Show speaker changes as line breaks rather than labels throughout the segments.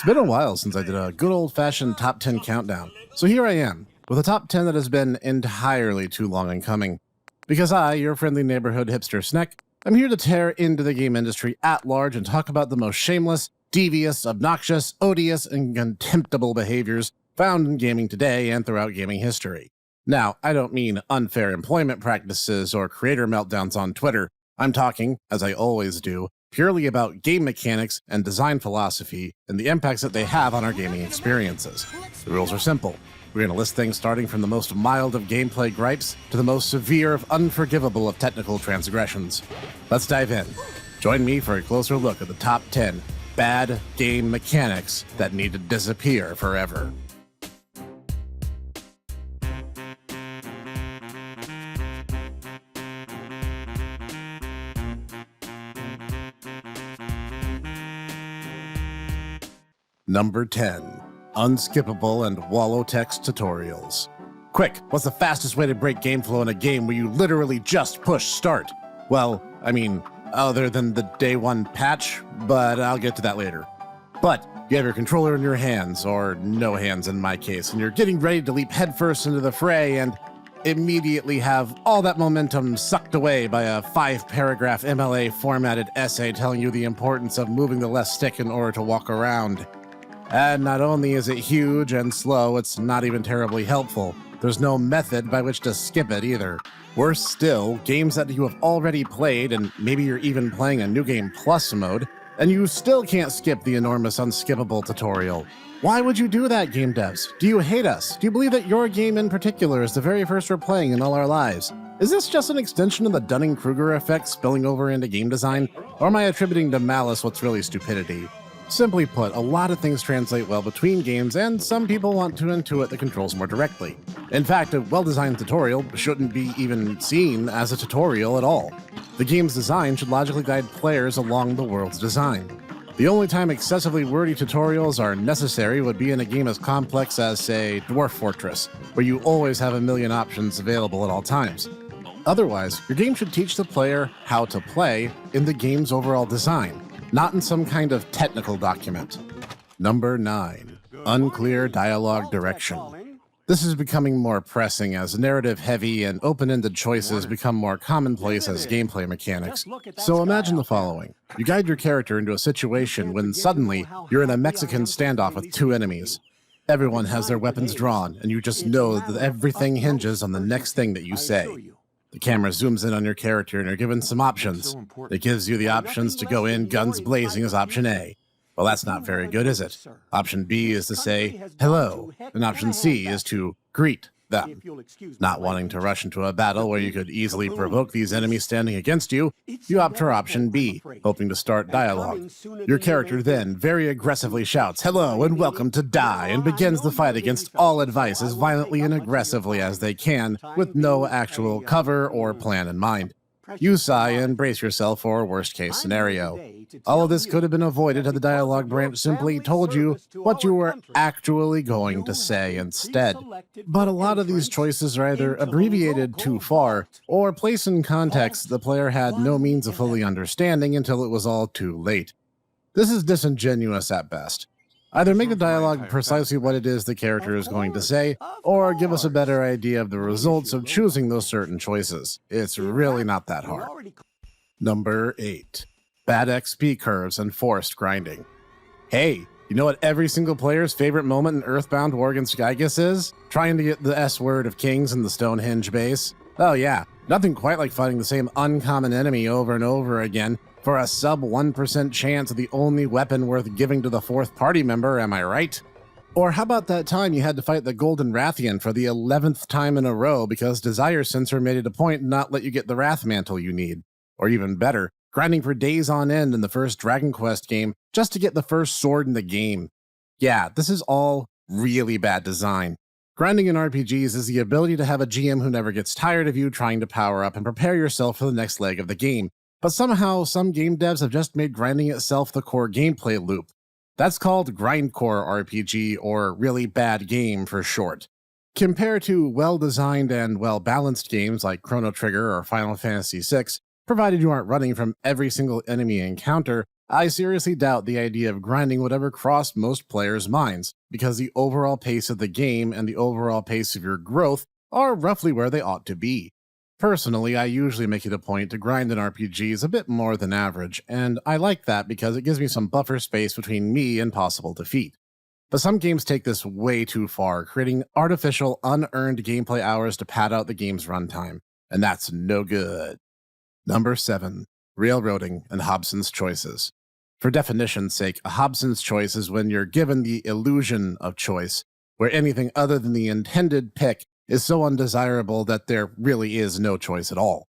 been a while since I did a good old-fashioned top 10 countdown, so here I am, with a top 10 that has been entirely too long in coming. Because I, your friendly neighborhood hipster Snek, am here to tear into the game industry at large and talk about the most shameless, devious, obnoxious, odious, and contemptible behaviors found in gaming today and throughout gaming history. Now, I don't mean unfair employment practices or creator meltdowns on Twitter. I'm talking, as I always do, purely about game mechanics and design philosophy and the impacts that they have on our gaming experiences. The rules are simple. We're going to list things starting from the most mild of gameplay gripes to the most severe of unforgivable of technical transgressions. Let's dive in. Join me for a closer look at the top 10 bad game mechanics that need to disappear forever. Number 10. Unskippable and wallow text tutorials. Quick, what's the fastest way to break game flow in a game where you literally just push start? Well, I mean, other than the day one patch, but I'll get to that later. But you have your controller in your hands, or no hands in my case, and you're getting ready to leap headfirst into the fray and immediately have all that momentum sucked away by a 5-paragraph MLA formatted essay telling you the importance of moving the left stick in order to walk around. And not only is it huge and slow, it's not even terribly helpful. There's no method by which to skip it either. Worse still, games that you have already played, and maybe you're even playing a New Game Plus mode, and you still can't skip the enormous unskippable tutorial. Why would you do that, game devs? Do you hate us? Do you believe that your game in particular is the very first we're playing in all our lives? Is this just an extension of the Dunning-Kruger effect spilling over into game design? Or am I attributing to malice what's really stupidity? Simply put, a lot of things translate well between games, and some people want to intuit the controls more directly. In fact, a well-designed tutorial shouldn't be even seen as a tutorial at all. The game's design should logically guide players along the world's design. The only time excessively wordy tutorials are necessary would be in a game as complex as, say, Dwarf Fortress, where you always have a million options available at all times. Otherwise, your game should teach the player how to play in the game's overall design, not in some kind of technical document. Number 9. Unclear dialogue direction. This is becoming more pressing as narrative-heavy and open-ended choices become more commonplace as gameplay mechanics. So imagine the following. You guide your character into a situation when suddenly you're in a Mexican standoff with two enemies. Everyone has their weapons drawn, and you just know that everything hinges on the next thing that you say. The camera zooms in on your character and you're given some options. It gives you the options to go in guns blazing as option A. Well, that's not very good, is it? Option B is to say, hello, and option C is to greet them. Not wanting to rush into a battle where you could easily provoke these enemies standing against you, you opt for option B, hoping to start dialogue. Your character then very aggressively shouts, hello and welcome to die, and begins the fight against all advice as violently and aggressively as they can, with no actual cover or plan in mind. You sigh and brace yourself for a worst-case scenario. All of this could have been avoided had the dialogue branch simply told you what you were actually going to say instead. But a lot of these choices are either abbreviated too far, or placed in context the player had no means of fully understanding until it was all too late. This is disingenuous at best. Either make the dialogue precisely what it is the character is going to say, or give us a better idea of the results of choosing those certain choices. It's really not that hard. Number 8. Bad XP curves and forced grinding. Hey, you know what every single player's favorite moment in Earthbound Worgen Skygus is? Trying to get the S-word of kings in the Stonehenge base. Oh yeah, nothing quite like fighting the same uncommon enemy over and over again, for a sub 1% chance of the only weapon worth giving to the fourth party member, am I right? Or how about that time you had to fight the Golden Rathian for the 11th time in a row because Desire Sensor made it a point to not let you get the Wrath Mantle you need? Or even better, grinding for days on end in the first Dragon Quest game just to get the first sword in the game. Yeah, this is all really bad design. Grinding in RPGs is the ability to have a GM who never gets tired of you trying to power up and prepare yourself for the next leg of the game. But somehow, some game devs have just made grinding itself the core gameplay loop. That's called grindcore RPG, or really bad game for short. Compare to well-designed and well-balanced games like Chrono Trigger or Final Fantasy VI, provided you aren't running from every single enemy encounter, I seriously doubt the idea of grinding would ever cross most players' minds, because the overall pace of the game and the overall pace of your growth are roughly where they ought to be. Personally, I usually make it a point to grind in RPGs a bit more than average, and I like that because it gives me some buffer space between me and possible defeat. But some games take this way too far, creating artificial, unearned gameplay hours to pad out the game's runtime, and that's no good. Number 7. Railroading and Hobson's choices. For definition's sake, a Hobson's choice is when you're given the illusion of choice, where anything other than the intended pick is so undesirable that there really is no choice at all.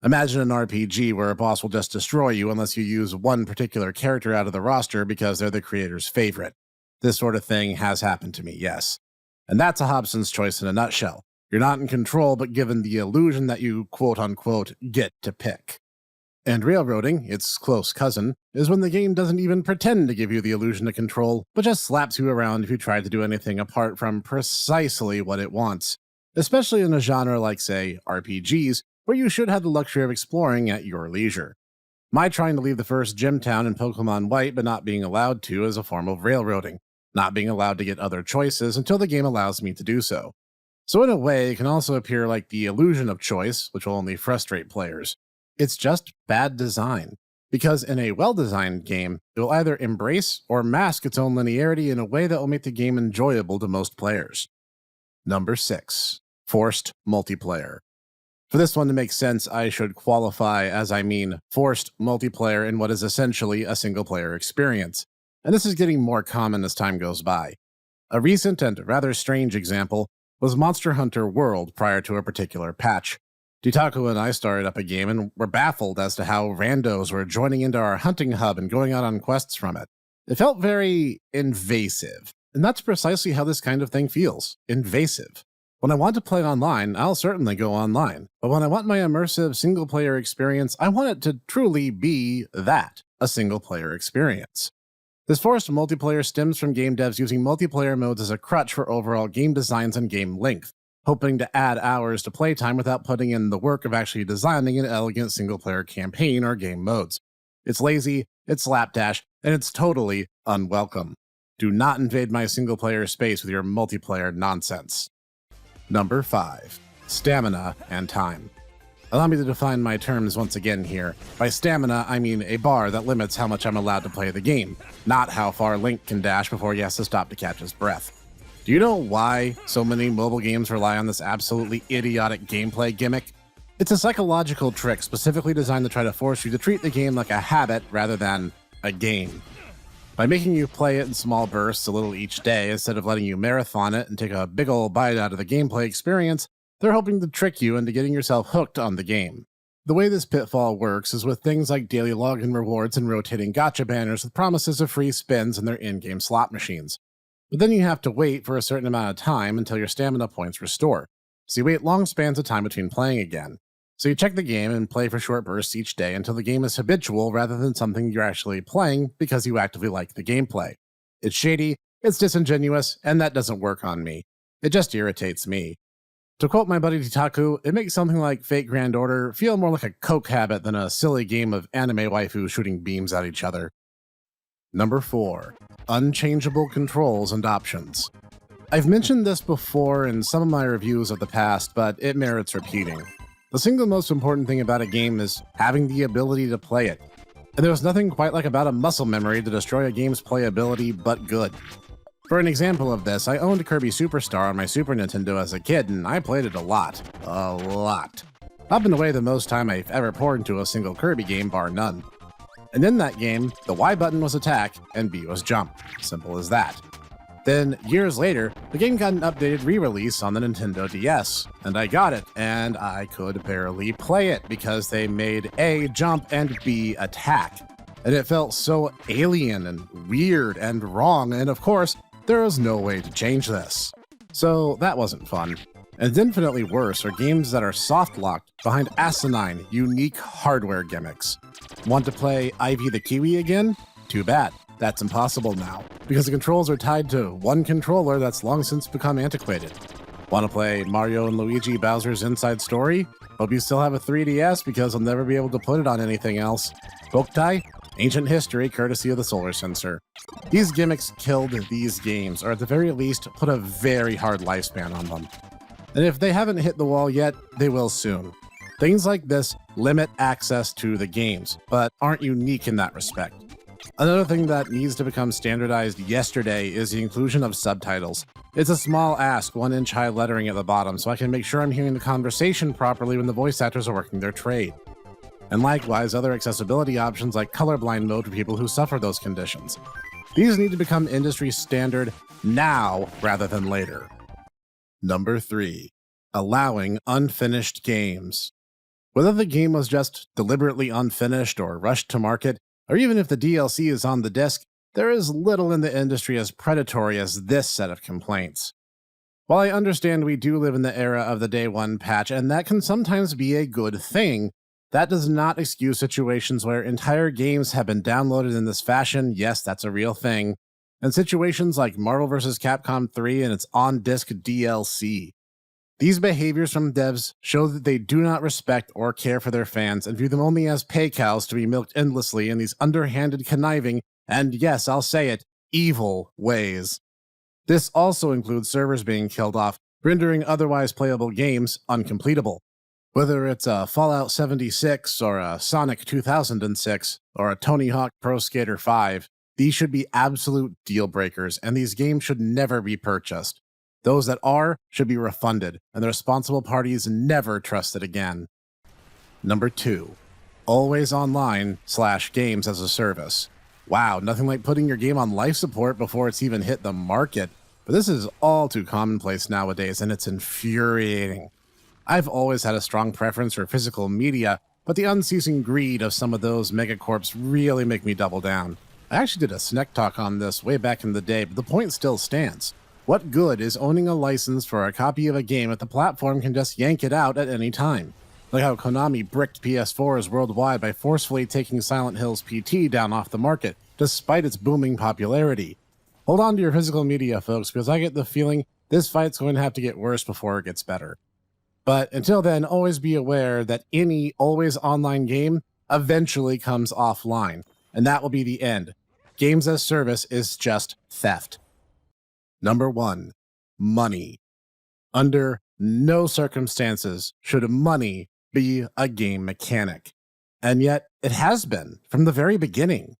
Imagine an RPG where a boss will just destroy you unless you use one particular character out of the roster because they're the creator's favorite. This sort of thing has happened to me, yes. And that's a Hobson's choice in a nutshell. You're not in control, but given the illusion that you quote-unquote get to pick. And railroading, its close cousin, is when the game doesn't even pretend to give you the illusion of control, but just slaps you around if you try to do anything apart from precisely what it wants. Especially in a genre like, say, RPGs, where you should have the luxury of exploring at your leisure. My trying to leave the first gym town in Pokemon White but not being allowed to is a form of railroading, not being allowed to get other choices until the game allows me to do so. So in a way, it can also appear like the illusion of choice, which will only frustrate players. It's just bad design, because in a well-designed game, it will either embrace or mask its own linearity in a way that will make the game enjoyable to most players. Number 6. Forced multiplayer. For this one to make sense, I should qualify as I mean forced multiplayer in what is essentially a single-player experience, and this is getting more common as time goes by. A recent and rather strange example was Monster Hunter World prior to a particular patch. Ditaku and I started up a game and were baffled as to how randos were joining into our hunting hub and going out on quests from it. It felt very invasive, and that's precisely how this kind of thing feels, invasive. When I want to play online, I'll certainly go online, but when I want my immersive single-player experience, I want it to truly be that, a single-player experience. This forced multiplayer stems from game devs using multiplayer modes as a crutch for overall game designs and game length, hoping to add hours to playtime without putting in the work of actually designing an elegant single-player campaign or game modes. It's lazy, it's slapdash, and it's totally unwelcome. Do not invade my single-player space with your multiplayer nonsense. Number 5. Stamina and time. Allow me to define my terms once again here. By stamina, I mean a bar that limits how much I'm allowed to play the game, not how far Link can dash before he has to stop to catch his breath. Do you know why so many mobile games rely on this absolutely idiotic gameplay gimmick? It's a psychological trick specifically designed to try to force you to treat the game like a habit rather than a game. By making you play it in small bursts a little each day instead of letting you marathon it and take a big ol' bite out of the gameplay experience, they're hoping to trick you into getting yourself hooked on the game. The way this pitfall works is with things like daily login rewards and rotating gacha banners with promises of free spins in their in-game slot machines. But then you have to wait for a certain amount of time until your stamina points restore, so you wait long spans of time between playing again. So you check the game and play for short bursts each day until the game is habitual rather than something you're actually playing because you actively like the gameplay. It's shady, it's disingenuous, and that doesn't work on me. It just irritates me. To quote my buddy Ditaku, it makes something like Fate Grand Order feel more like a coke habit than a silly game of anime waifus shooting beams at each other. Number 4. Unchangeable controls and options. I've mentioned this before in some of my reviews of the past, but it merits repeating. The single most important thing about a game is having the ability to play it. And there's nothing quite like about a muscle memory to destroy a game's playability but good. For an example of this, I owned Kirby Superstar on my Super Nintendo as a kid, and I played it a lot. A lot. Up and away the most time I've ever poured into a single Kirby game, bar none. And in that game, the Y button was attack, and B was jump. Simple as that. Then, years later, the game got an updated re-release on the Nintendo DS, and I got it, and I could barely play it because they made A, jump, and B, attack. And it felt so alien and weird and wrong, and of course, there was no way to change this. So that wasn't fun. And infinitely worse are games that are soft-locked behind asinine, unique hardware gimmicks. Want to play Ivy the Kiwi again? Too bad. That's impossible now, because the controls are tied to one controller that's long since become antiquated. Want to play Mario and Luigi Bowser's Inside Story? Hope you still have a 3DS because I'll never be able to put it on anything else. Boktai? Ancient history courtesy of the Solar Sensor. These gimmicks killed these games, or at the very least, put a very hard lifespan on them. And if they haven't hit the wall yet, they will soon. Things like this limit access to the games, but aren't unique in that respect. Another thing that needs to become standardized yesterday is the inclusion of subtitles. It's a small ask, 1-inch high lettering at the bottom, so I can make sure I'm hearing the conversation properly when the voice actors are working their trade. And likewise, other accessibility options like colorblind mode for people who suffer those conditions. These need to become industry standard now rather than later. Number 3. Allowing unfinished games. Whether the game was just deliberately unfinished or rushed to market, or even if the DLC is on the disc, there is little in the industry as predatory as this set of complaints. While I understand we do live in the era of the day one patch, and that can sometimes be a good thing, that does not excuse situations where entire games have been downloaded in this fashion. Yes, that's a real thing. And situations like Marvel vs. Capcom 3 and its on-disc DLC. These behaviors from devs show that they do not respect or care for their fans and view them only as pay cows to be milked endlessly in these underhanded, conniving, and yes, I'll say it, evil ways. This also includes servers being killed off, rendering otherwise playable games uncompletable. Whether it's a Fallout 76 or a Sonic 2006 or a Tony Hawk Pro Skater 5, these should be absolute deal breakers, and these games should never be purchased. Those that are should be refunded, and the responsible parties never trusted again. Number 2. Always online/games as a service. Wow, nothing like putting your game on life support before it's even hit the market. But this is all too commonplace nowadays, and it's infuriating. I've always had a strong preference for physical media, but the unceasing greed of some of those megacorps really make me double down. I actually did a Snek talk on this way back in the day, but the point still stands. What good is owning a license for a copy of a game if the platform can just yank it out at any time? Like how Konami bricked PS4s worldwide by forcefully taking Silent Hill's PT down off the market, despite its booming popularity. Hold on to your physical media, folks, because I get the feeling this fight's going to have to get worse before it gets better. But until then, always be aware that any always online game eventually comes offline, and that will be the end. Games as service is just theft. Number 1. Money. Under no circumstances should money be a game mechanic. And yet, it has been, from the very beginning.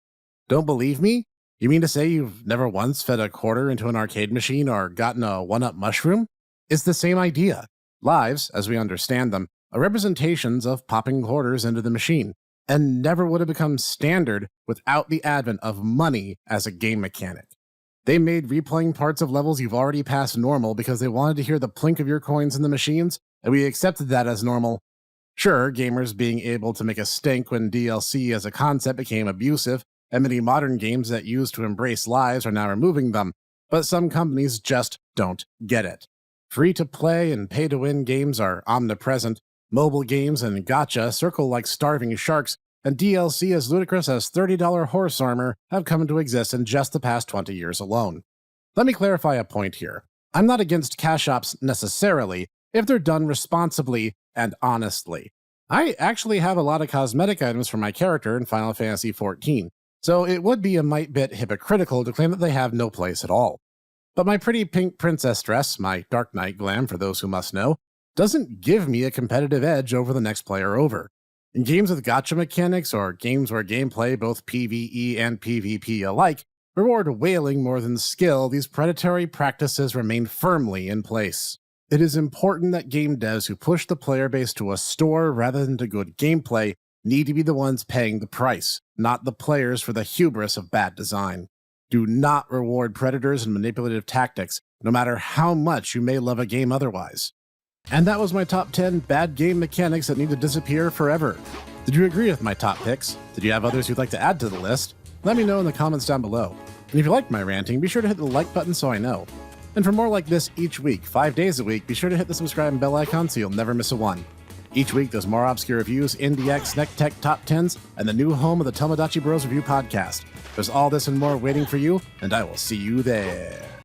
Don't believe me? You mean to say you've never once fed a quarter into an arcade machine or gotten a one-up mushroom? It's the same idea. Lives, as we understand them, are representations of popping quarters into the machine, and never would have become standard without the advent of money as a game mechanic. They made replaying parts of levels you've already passed normal because they wanted to hear the plink of your coins in the machines, and we accepted that as normal. Sure, gamers being able to make a stink when DLC as a concept became abusive, and many modern games that used to embrace lives are now removing them, but some companies just don't get it. Free-to-play and pay-to-win games are omnipresent, mobile games and gacha circle like starving sharks, and DLC as ludicrous as $30 horse armor have come to exist in just the past 20 years alone. Let me clarify a point here. I'm not against cash ops necessarily, if they're done responsibly and honestly. I actually have a lot of cosmetic items for my character in Final Fantasy XIV, so it would be a mite bit hypocritical to claim that they have no place at all. But my pretty pink princess dress, my Dark Knight glam for those who must know, doesn't give me a competitive edge over the next player over. In games with gacha mechanics, or games where gameplay, both PvE and PvP alike, reward whaling more than skill, these predatory practices remain firmly in place. It is important that game devs who push the player base to a store rather than to good gameplay need to be the ones paying the price, not the players for the hubris of bad design. Do not reward predators and manipulative tactics, no matter how much you may love a game otherwise. And that was my top 10 bad game mechanics that need to disappear forever. Did you agree with my top picks? Did you have others you'd like to add to the list? Let me know in the comments down below. And if you liked my ranting, be sure to hit the like button so I know. And for more like this each week, 5 days a week, be sure to hit the subscribe and bell icon so you'll never miss a one. Each week, there's more obscure reviews, IndieX, Snek Tech Top 10s, and the new home of the Tomodachi Bros Review podcast. There's all this and more waiting for you, and I will see you there.